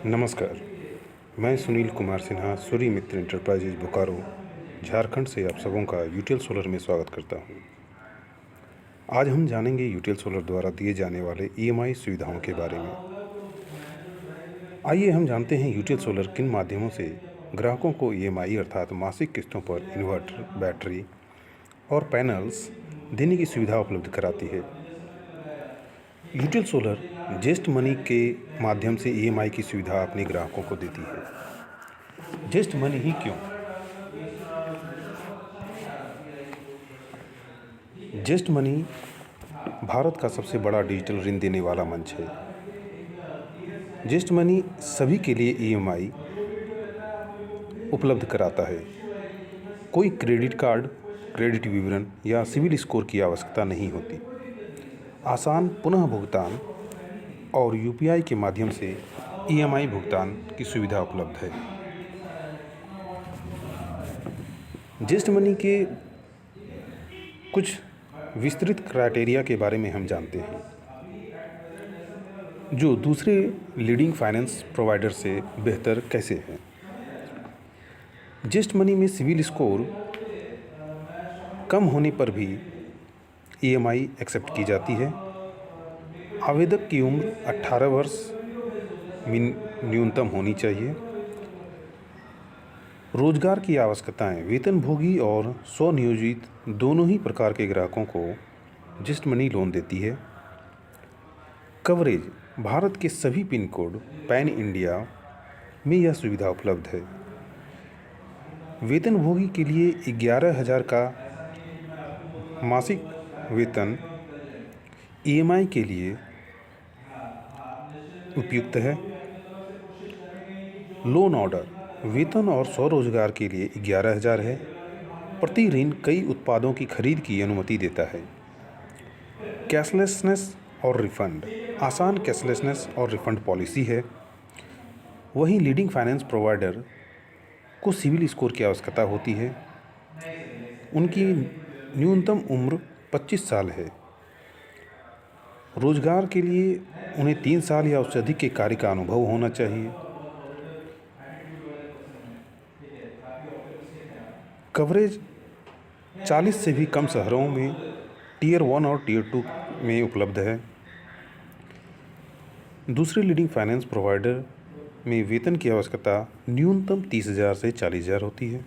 नमस्कार, मैं सुनील कुमार सिन्हा सूर्य मित्र एंटरप्राइजेज बोकारो, झारखंड से आप सबों का यूटीएल सोलर में स्वागत करता हूं। आज हम जानेंगे यूटीएल सोलर द्वारा दिए जाने वाले ईएमआई सुविधाओं के बारे में। आइए हम जानते हैं यूटीएल सोलर किन माध्यमों से ग्राहकों को ईएमआई अर्थात मासिक किस्तों पर इन्वर्टर, बैटरी और पैनल्स देने की सुविधा उपलब्ध कराती है। यूटीएल सोलर जेस्ट मनी के माध्यम से ईएमआई की सुविधा अपने ग्राहकों को देती है। जेस्ट मनी ही क्यों? जेस्ट मनी भारत का सबसे बड़ा डिजिटल ऋण देने वाला मंच है। जेस्ट मनी सभी के लिए ईएमआई उपलब्ध कराता है। कोई क्रेडिट कार्ड, क्रेडिट विवरण या सिविल स्कोर की आवश्यकता नहीं होती। आसान पुनः भुगतान और यूपीआई के माध्यम से ईएमआई भुगतान की सुविधा उपलब्ध है। जेस्ट मनी के कुछ विस्तृत क्राइटेरिया के बारे में हम जानते हैं, जो दूसरे लीडिंग फाइनेंस प्रोवाइडर से बेहतर कैसे हैं। जेस्ट मनी में सिविल स्कोर कम होने पर भी ईएमआई एक्सेप्ट की जाती है। आवेदक की उम्र 18 वर्ष न्यूनतम होनी चाहिए। रोजगार की आवश्यकताएं वेतनभोगी और स्वनियोजित दोनों ही प्रकार के ग्राहकों को जेस्ट मनी लोन देती है। कवरेज भारत के सभी पिन कोड पैन इंडिया में यह सुविधा उपलब्ध है। वेतनभोगी के लिए 11,000 का मासिक वेतन ईएमआई के लिए उपयुक्त है। लोन ऑर्डर वेतन और स्वरोजगार के लिए 11,000 है। प्रति ऋण कई उत्पादों की खरीद की अनुमति देता है। कैशलेसनेस और रिफंड आसान कैशलेसनेस और रिफंड पॉलिसी है। वहीं लीडिंग फाइनेंस प्रोवाइडर को सिविल स्कोर की आवश्यकता होती है। उनकी न्यूनतम उम्र 25 साल है। रोजगार के लिए उन्हें 3 साल या उससे अधिक के कार्य का अनुभव होना चाहिए। कवरेज 40 से भी कम शहरों में टियर 1 और टियर 2 में उपलब्ध है। दूसरे लीडिंग फाइनेंस प्रोवाइडर में वेतन की आवश्यकता न्यूनतम 30,000 से 40,000 होती है।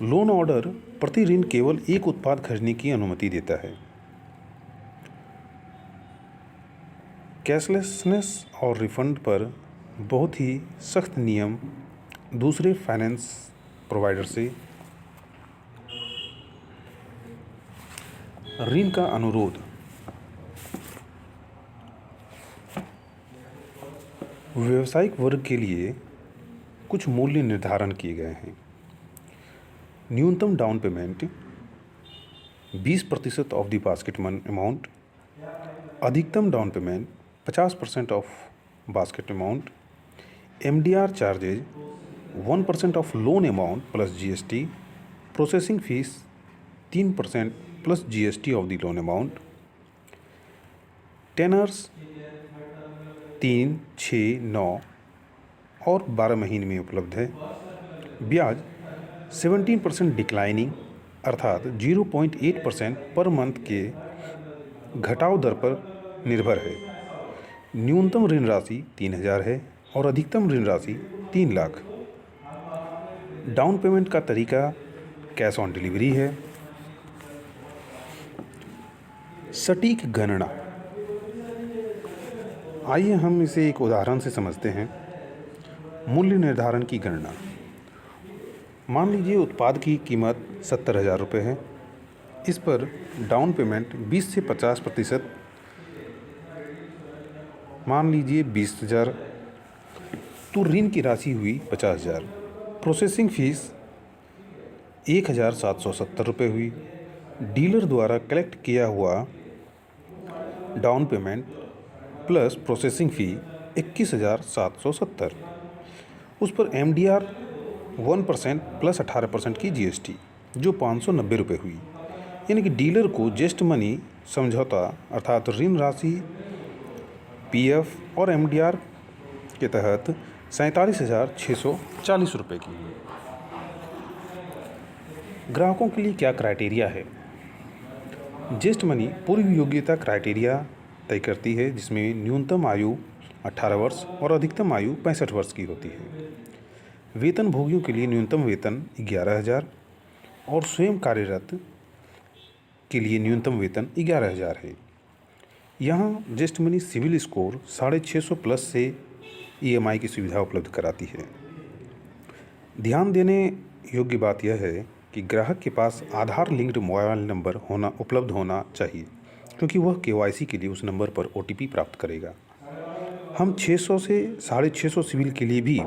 लोन ऑर्डर प्रति ऋण केवल एक उत्पाद खरीदने की अनुमति देता है। कैशलेसनेस और रिफंड पर बहुत ही सख्त नियम दूसरे फाइनेंस प्रोवाइडर से। ऋण का अनुरोध व्यावसायिक वर्ग के लिए कुछ मूल्य निर्धारण किए गए हैं। न्यूनतम down payment 20% of the basket मन अमाउंट। अधिकतम down payment 50% of basket amount. MDR charges 1% of loan amount plus GST. Processing fees 3% plus GST of the loan amount. Tenures 3, 6, 9 और 12 महीने में उपलब्ध है। ब्याज 17% डिक्लाइनिंग अर्थात 0.8% पर मंथ के घटाव दर पर निर्भर है। न्यूनतम ऋण राशि 3,000 है और अधिकतम ऋण राशि 3 लाख। डाउन पेमेंट का तरीका कैश ऑन डिलीवरी है। सटीक गणना आइए हम इसे एक उदाहरण से समझते हैं। मूल्य निर्धारण की गणना। मान लीजिए उत्पाद की कीमत 70,000 रुपये है। इस पर डाउन पेमेंट 20 से 50%, मान लीजिए 20,000, तो ऋण की राशि हुई 50,000। प्रोसेसिंग फीस 1,770 रुपये हुई। डीलर द्वारा कलेक्ट किया हुआ down payment plus processing fee 21,770। उस पर एमडीआर 1% प्लस 18% की जीएसटी जो 590 रुपये हुई। यानी कि डीलर को जेस्ट मनी समझौता अर्थात ऋण राशि, पीएफ और एमडीआर के तहत 47,640 रुपये की। ग्राहकों के लिए क्या क्राइटेरिया है? जेस्ट मनी पूर्व योग्यता क्राइटेरिया तय करती है, जिसमें न्यूनतम आयु 18 वर्ष और अधिकतम आयु 65 वर्ष की होती है। वेतन भोगियों के लिए न्यूनतम वेतन 11,000 और स्वयं कार्यरत के लिए न्यूनतम वेतन 11,000 है। यहाँ जेस्ट मनी सिविल स्कोर 650 प्लस से EMI की सुविधा उपलब्ध कराती है। ध्यान देने योग्य बात यह है कि ग्राहक के पास आधार लिंक्ड मोबाइल नंबर उपलब्ध होना चाहिए, क्योंकि वह KYC के लिए उस नंबर पर OTP प्राप्त करेगा। हम 600 से 650 सिविल के लिए भी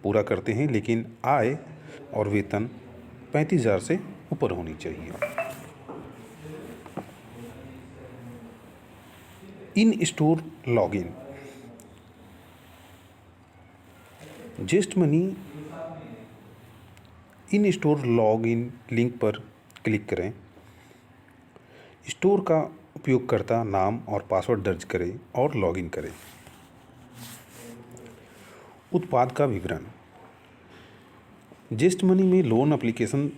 पूरा करते हैं, लेकिन आय और वेतन 35,000 से ऊपर होनी चाहिए। In store login. Zest Money in store login link पर क्लिक करें। स्टोर का उपयोगकर्ता नाम और पासवर्ड दर्ज करें और लॉगिन करें। उत्पाद का विवरण। जेस्ट मनी में लोन एप्लीकेशन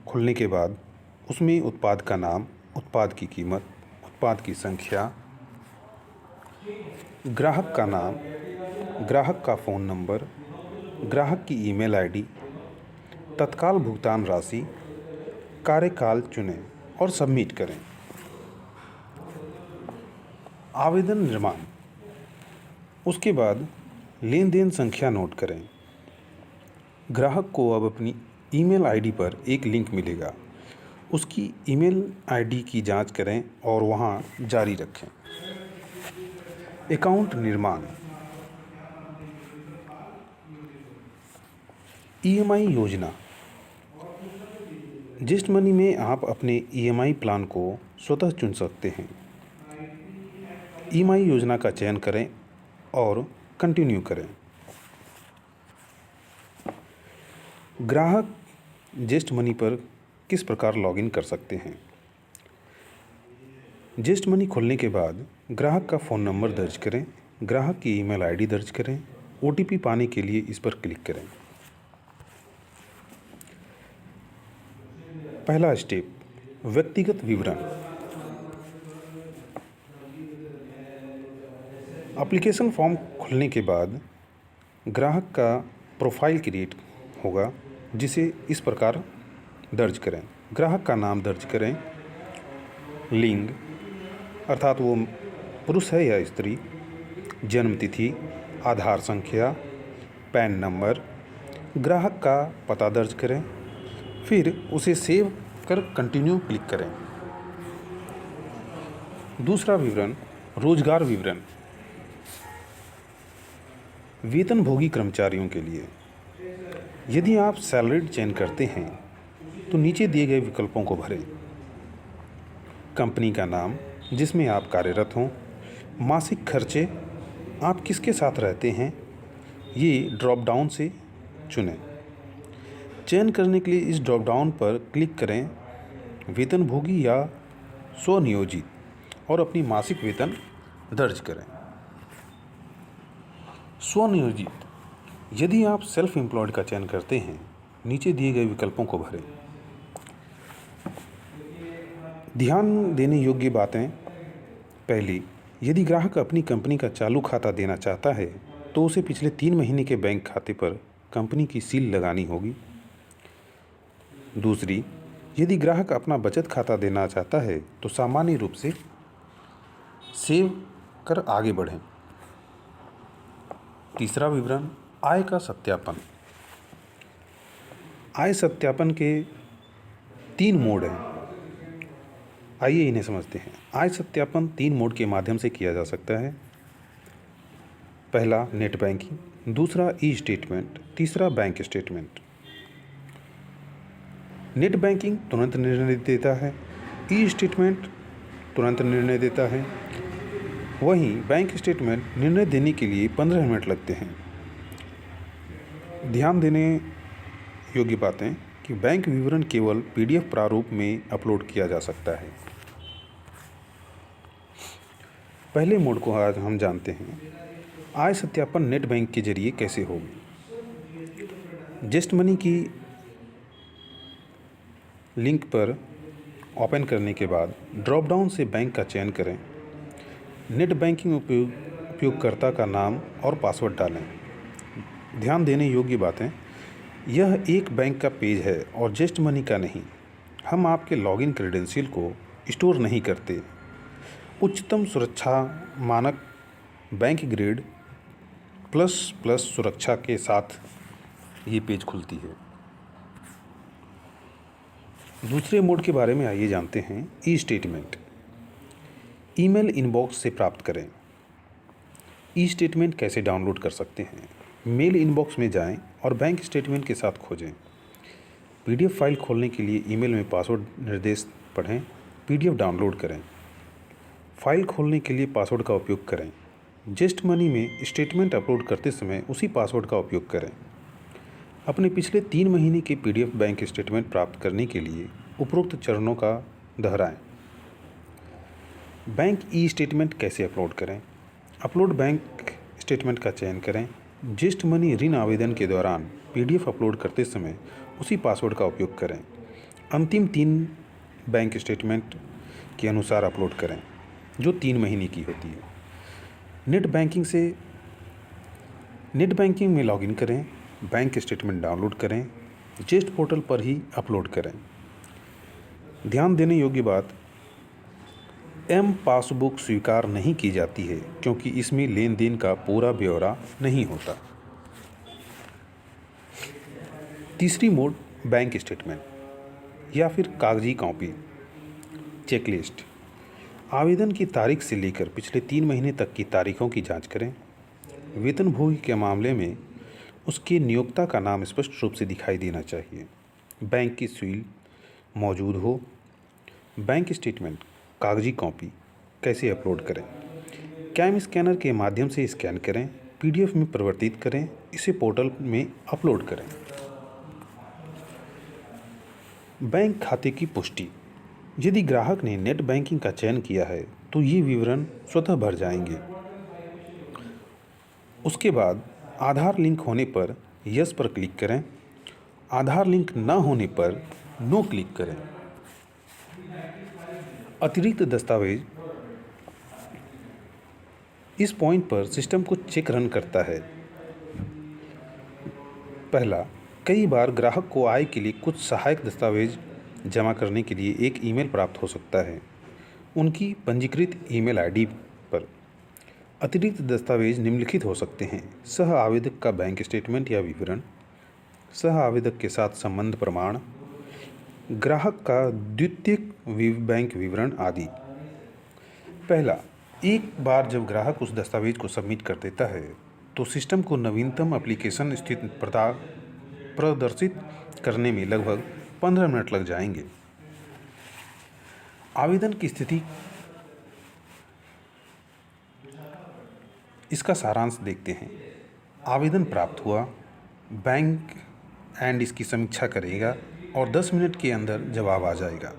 खुलने के बाद उसमें उत्पाद का नाम, उत्पाद की कीमत, उत्पाद की संख्या, ग्राहक का नाम, ग्राहक का फ़ोन नंबर, ग्राहक की ईमेल आईडी, तत्काल भुगतान राशि, कार्यकाल चुनें और सबमिट करें। आवेदन निर्माण। उसके बाद लेन देन संख्या नोट करें। ग्राहक को अब अपनी ईमेल आईडी पर एक लिंक मिलेगा। उसकी ईमेल आईडी की जांच करें और वहां जारी रखें। अकाउंट निर्माण। EMI योजना। जेस्ट मनी में आप अपने EMI प्लान को स्वतः चुन सकते हैं। EMI योजना का चयन करें और कंटिन्यू करें। ग्राहक जेस्ट मनी पर किस प्रकार लॉगिन कर सकते हैं? जेस्ट मनी खोलने के बाद ग्राहक का फ़ोन नंबर दर्ज करें, ग्राहक की ईमेल आईडी दर्ज करें। OTP पाने के लिए इस पर क्लिक करें। पहला स्टेप, व्यक्तिगत विवरण। एप्लीकेशन फॉर्म खुलने के बाद ग्राहक का प्रोफाइल क्रिएट होगा, जिसे इस प्रकार दर्ज करें। ग्राहक का नाम दर्ज करें, लिंग अर्थात वो पुरुष है या स्त्री, जन्म तिथि, आधार संख्या, पैन नंबर, ग्राहक का पता दर्ज करें, फिर उसे सेव कर कंटिन्यू क्लिक करें। दूसरा विवरण, रोजगार विवरण। वेतनभोगी कर्मचारियों के लिए यदि आप सैलरीड चयन करते हैं तो नीचे दिए गए विकल्पों को भरें। कंपनी का नाम जिसमें आप कार्यरत हों, मासिक खर्चे, आप किसके साथ रहते हैं, ये ड्रॉप डाउन से चुनें। चयन करने के लिए इस ड्रॉप डाउन पर क्लिक करें, वेतनभोगी या स्वनियोजित, और अपनी मासिक वेतन दर्ज करें। स्वनियोजित, यदि आप सेल्फ एम्प्लॉयड का चयन करते हैं, नीचे दिए गए विकल्पों को भरें। ध्यान देने योग्य बातें। पहली, यदि ग्राहक अपनी कंपनी का चालू खाता देना चाहता है तो उसे पिछले 3 महीने के बैंक खाते पर कंपनी की सील लगानी होगी। दूसरी, यदि ग्राहक अपना बचत खाता देना चाहता है तो सामान्य रूप से सेव कर आगे बढ़ें। तीसरा विवरण, आय का सत्यापन। आय सत्यापन के 3 मोड हैं। आइए इन्हें समझते हैं। आय सत्यापन 3 मोड के माध्यम से किया जा सकता है। पहला, नेट बैंकिंग, दूसरा ई-स्टेटमेंट, तीसरा बैंक स्टेटमेंट। नेट बैंकिंग तुरंत निर्णय देता है, ई-स्टेटमेंट तुरंत निर्णय देता है, वहीं बैंक स्टेटमेंट निर्णय देने के लिए 15 मिनट लगते हैं। ध्यान देने योग्य बातें कि बैंक विवरण केवल PDF प्रारूप में अपलोड किया जा सकता है। पहले मोड को आज हम जानते हैं। आय सत्यापन नेट बैंक के जरिए कैसे होगी। जस्ट मनी की लिंक पर ओपन करने के बाद ड्रॉप डाउन से बैंक का चयन करें। नेट बैंकिंग उपयोगकर्ता का नाम और पासवर्ड डालें। ध्यान देने योग्य बातें, यह एक बैंक का पेज है और जस्ट मनी का नहीं। हम आपके लॉगिन क्रेडेंशियल को स्टोर नहीं करते। उच्चतम सुरक्षा मानक बैंक ग्रेड प्लस सुरक्षा के साथ ये पेज खुलती है। दूसरे मोड के बारे में आइए जानते हैं। ई स्टेटमेंट ईमेल इनबॉक्स से प्राप्त करें। ई स्टेटमेंट कैसे डाउनलोड कर सकते हैं। मेल इनबॉक्स में जाएं और बैंक स्टेटमेंट के साथ खोजें। पीडीएफ फाइल खोलने के लिए ईमेल में पासवर्ड निर्देश पढ़ें। पीडीएफ डाउनलोड करें। फाइल खोलने के लिए पासवर्ड का उपयोग करें। जस्ट मनी में स्टेटमेंट अपलोड करते समय उसी पासवर्ड का उपयोग करें। अपने पिछले 3 महीने के पीडीएफ बैंक स्टेटमेंट प्राप्त करने के लिए उपरोक्त चरणों का दोहराएं। बैंक ई स्टेटमेंट कैसे अपलोड करें। अपलोड बैंक स्टेटमेंट का चयन करें। जस्ट मनी ऋण आवेदन के दौरान पीडीएफ अपलोड करते समय उसी पासवर्ड का उपयोग करें। अंतिम 3 बैंक स्टेटमेंट के अनुसार अपलोड करें जो 3 महीने की होती है। नेट बैंकिंग में लॉगिन करें। बैंक स्टेटमेंट डाउनलोड करें। जेस्ट पोर्टल पर ही अपलोड करें। ध्यान देने योग्य बात, एम पासबुक स्वीकार नहीं की जाती है क्योंकि इसमें लेन देन का पूरा ब्यौरा नहीं होता। तीसरी मोड बैंक स्टेटमेंट या फिर कागजी कॉपी चेकलिस्ट। आवेदन की तारीख से लेकर पिछले 3 महीने तक की तारीखों की जांच करें। वेतनभोगी के मामले में उसके नियोक्ता का नाम स्पष्ट रूप से दिखाई देना चाहिए। बैंक की सील मौजूद हो। बैंक स्टेटमेंट कागजी कॉपी कैसे अपलोड करें। कैम स्कैनर के माध्यम से स्कैन करें। पीडीएफ में परिवर्तित करें। इसे पोर्टल में अपलोड करें। बैंक खाते की पुष्टि। यदि ग्राहक ने नेट बैंकिंग का चयन किया है तो ये विवरण स्वतः भर जाएंगे। उसके बाद आधार लिंक होने पर यस पर क्लिक करें। आधार लिंक न होने पर नो क्लिक करें। अतिरिक्त दस्तावेज। इस पॉइंट पर सिस्टम को चेक रन करता है। पहला, कई बार ग्राहक को आय के लिए कुछ सहायक दस्तावेज जमा करने के लिए एक ईमेल प्राप्त हो सकता है उनकी पंजीकृत ईमेल आईडी पर। अतिरिक्त दस्तावेज निम्नलिखित हो सकते हैं। सह आवेदक का बैंक स्टेटमेंट या विवरण, सह आवेदक के साथ संबंध प्रमाण, ग्राहक का द्वितीयक बैंक विवरण आदि। पहला, एक बार जब ग्राहक उस दस्तावेज को सबमिट कर देता है तो सिस्टम को नवीनतम एप्लीकेशन स्थिति प्रदर्शित करने में लगभग 15 मिनट लग जाएंगे। आवेदन की स्थिति, इसका सारांश देखते हैं। आवेदन प्राप्त हुआ। बैंक एंड इसकी समीक्षा करेगा और 10 मिनट के अंदर जवाब आ जाएगा।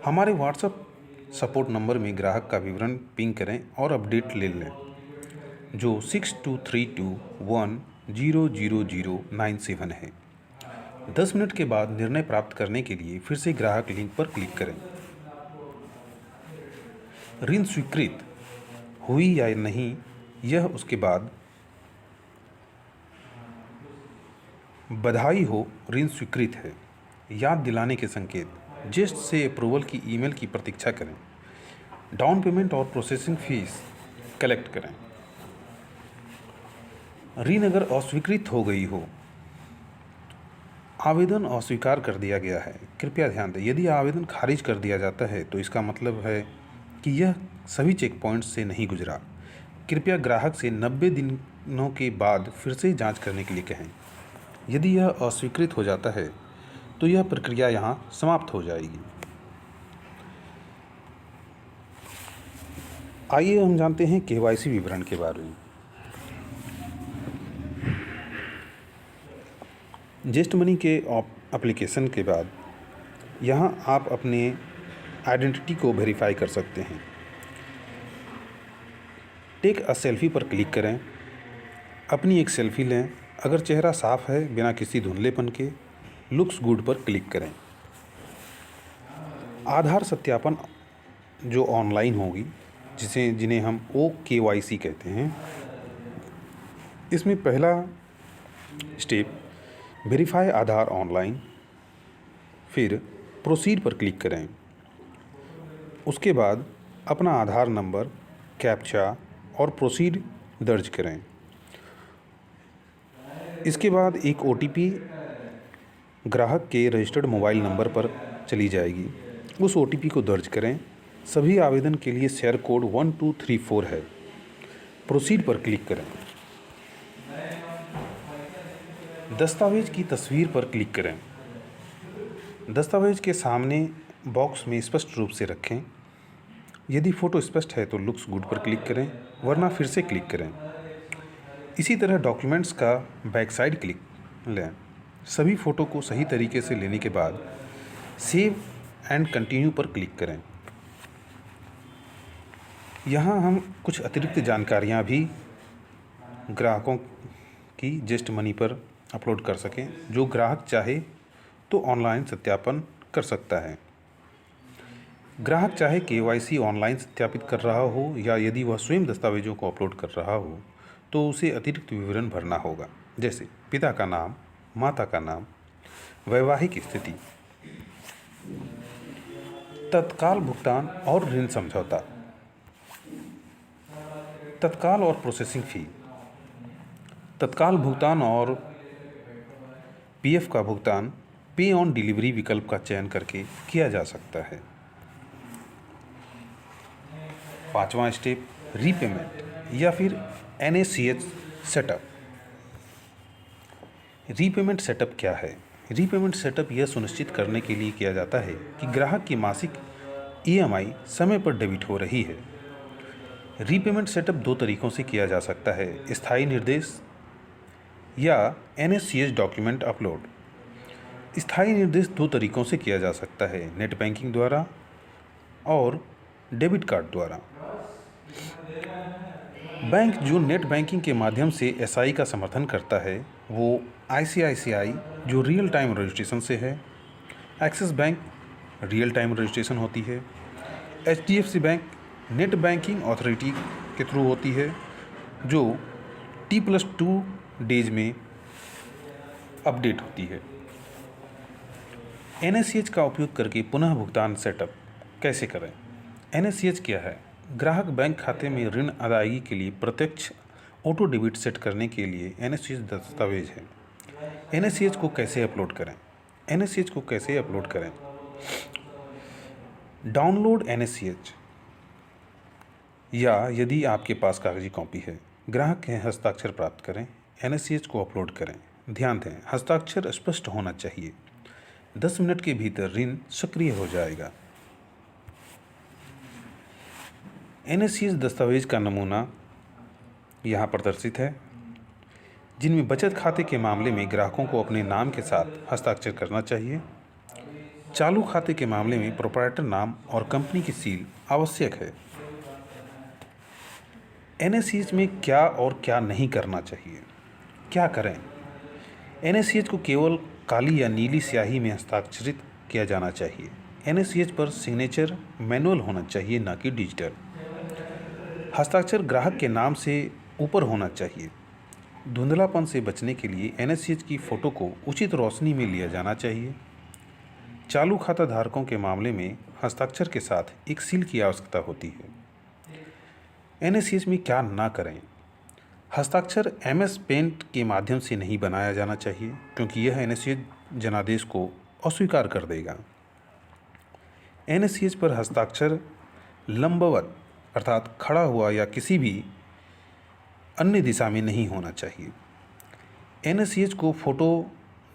हमारे व्हाट्सएप सपोर्ट नंबर में ग्राहक का विवरण पिंग करें और अपडेट ले लें जो 6232100097 है। 10 मिनट के बाद निर्णय प्राप्त करने के लिए फिर से ग्राहक लिंक पर क्लिक करें। ऋण स्वीकृत हुई या नहीं, यह उसके बाद बधाई हो, ऋण स्वीकृत है, याद दिलाने के संकेत। जेस्ट से अप्रूवल की ईमेल की प्रतीक्षा करें। डाउन पेमेंट और प्रोसेसिंग फीस कलेक्ट करें। ऋण अगर अस्वीकृत हो गई हो, आवेदन अस्वीकार कर दिया गया है। कृपया ध्यान दें, यदि आवेदन खारिज कर दिया जाता है तो इसका मतलब है कि यह सभी चेक पॉइंट्स से नहीं गुजरा। कृपया ग्राहक से 90 दिनों के बाद फिर से जांच करने के लिए कहें। यदि यह अस्वीकृत हो जाता है तो यह प्रक्रिया यहाँ समाप्त हो जाएगी। आइए हम जानते हैं केवाईसी विवरण के बारे में। जस्ट मनी के एप्लीकेशन के बाद यहाँ आप अपने आइडेंटिटी को वेरीफाई कर सकते हैं। टेक अ सेल्फी पर क्लिक करें। अपनी एक सेल्फी लें। अगर चेहरा साफ है बिना किसी धुंधलेपन के, लुक्स गुड पर क्लिक करें। आधार सत्यापन जो ऑनलाइन होगी, जिन्हें हम OKYC कहते हैं, इसमें पहला स्टेप वेरीफाई आधार ऑनलाइन, फिर प्रोसीड पर क्लिक करें। उसके बाद अपना आधार नंबर, कैप्चा और प्रोसीड दर्ज करें। इसके बाद एक OTP ग्राहक के रजिस्टर्ड मोबाइल नंबर पर चली जाएगी। उस OTP को दर्ज करें। सभी आवेदन के लिए शेयर कोड 1234 है। प्रोसीड पर क्लिक करें। दस्तावेज की तस्वीर पर क्लिक करें। दस्तावेज के सामने बॉक्स में स्पष्ट रूप से रखें। यदि फ़ोटो स्पष्ट है तो लुक्स गुड पर क्लिक करें, वरना फिर से क्लिक करें। इसी तरह डॉक्यूमेंट्स का बैक साइड क्लिक लें। सभी फ़ोटो को सही तरीके से लेने के बाद सेव एंड कंटिन्यू पर क्लिक करें। यहाँ हम कुछ अतिरिक्त जानकारियाँ भी ग्राहकों की जस्ट मनी पर अपलोड कर सकें। जो ग्राहक चाहे तो ऑनलाइन सत्यापन कर सकता है। ग्राहक चाहे KYC ऑनलाइन सत्यापित कर रहा हो या यदि वह स्वयं दस्तावेजों को अपलोड कर रहा हो तो उसे अतिरिक्त विवरण भरना होगा, जैसे पिता का नाम, माता का नाम, वैवाहिक स्थिति, तत्काल भुगतान और ऋण समझौता, तत्काल और प्रोसेसिंग फ़ी, तत्काल भुगतान और PF का भुगतान पे ऑन डिलीवरी विकल्प का चयन करके किया जा सकता है। पांचवा स्टेप रीपेमेंट या फिर NACH सेटअप। रीपेमेंट सेटअप क्या है? रीपेमेंट सेटअप यह सुनिश्चित करने के लिए किया जाता है कि ग्राहक की मासिक EMI समय पर डेबिट हो रही है। रीपेमेंट सेटअप दो तरीकों से किया जा सकता है, स्थायी निर्देश या NACH डॉक्यूमेंट अपलोड। स्थायी निर्देश दो तरीकों से किया जा सकता है, नेट बैंकिंग द्वारा और डेबिट कार्ड द्वारा। बैंक जो नेट बैंकिंग के माध्यम से SI का समर्थन करता है वो ICICI जो रियल टाइम रजिस्ट्रेशन से है, axis bank real time registration होती है, HDFC bank net banking authority के थ्रू होती है जो T+2 डेज में अपडेट होती है। NACH का उपयोग करके पुनः भुगतान सेटअप कैसे करें? NACH क्या है? ग्राहक बैंक खाते में ऋण अदायगी के लिए प्रत्यक्ष ऑटो डेबिट सेट करने के लिए NACH दस्तावेज है। NACH को कैसे अपलोड करें? NACH को कैसे अपलोड करें? डाउनलोड NACH या यदि आपके पास कागजी कॉपी है, ग्राहक के हस्ताक्षर प्राप्त करें, NACH को अपलोड करें। ध्यान दें, हस्ताक्षर स्पष्ट होना चाहिए। 10 मिनट के भीतर ऋण सक्रिय हो जाएगा। NACH दस्तावेज का नमूना यहाँ प्रदर्शित है, जिनमें बचत खाते के मामले में ग्राहकों को अपने नाम के साथ हस्ताक्षर करना चाहिए। चालू खाते के मामले में प्रोप्राइटर नाम और कंपनी की सील आवश्यक है। NACH में क्या और क्या नहीं करना चाहिए? क्या करें? NACH को केवल काली या नीली स्याही में हस्ताक्षरित किया जाना चाहिए। NACH पर सिग्नेचर मैनुअल होना चाहिए, ना कि डिजिटल। हस्ताक्षर ग्राहक के नाम से ऊपर होना चाहिए। धुंधलापन से बचने के लिए NACH की फ़ोटो को उचित रोशनी में लिया जाना चाहिए। चालू खाता धारकों के मामले में हस्ताक्षर के साथ एक सील की आवश्यकता होती है। NACH में क्या ना करें? हस्ताक्षर MS पेंट के माध्यम से नहीं बनाया जाना चाहिए, क्योंकि यह NACH जनादेश को अस्वीकार कर देगा। NACH पर हस्ताक्षर लंबवत अर्थात खड़ा हुआ या किसी भी अन्य दिशा में नहीं होना चाहिए। NACH को फ़ोटो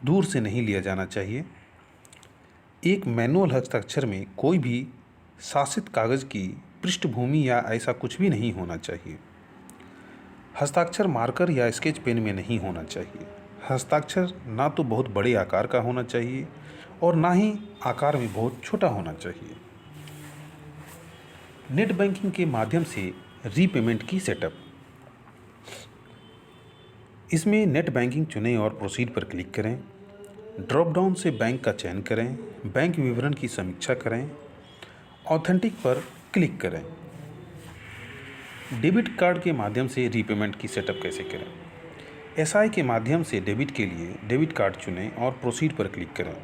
दूर से नहीं लिया जाना चाहिए। एक मैनुअल हस्ताक्षर में कोई भी शासित कागज़ की पृष्ठभूमि या ऐसा कुछ भी नहीं होना चाहिए। हस्ताक्षर मार्कर या स्केच पेन में नहीं होना चाहिए। हस्ताक्षर ना तो बहुत बड़े आकार का होना चाहिए और ना ही आकार में बहुत छोटा होना चाहिए। नेट बैंकिंग के माध्यम से रीपेमेंट की सेटअप। इसमें नेट बैंकिंग चुनें और प्रोसीड पर क्लिक करें। ड्रॉप डाउन से बैंक का चयन करें, बैंक विवरण की समीक्षा करें, ऑथेंटिक पर क्लिक करें। डेबिट कार्ड के माध्यम से रीपेमेंट की सेटअप कैसे करें? एसआई के माध्यम से डेबिट के लिए डेबिट कार्ड चुनें और प्रोसीड पर क्लिक करें।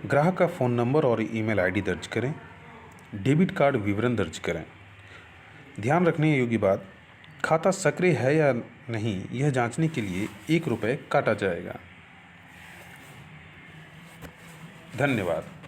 ग्राहक का फ़ोन नंबर और ईमेल आईडी दर्ज करें। डेबिट कार्ड विवरण दर्ज करें। ध्यान रखने योग्य बात, खाता सक्रिय है या नहीं यह जांचने के लिए ₹1 काटा जाएगा। धन्यवाद।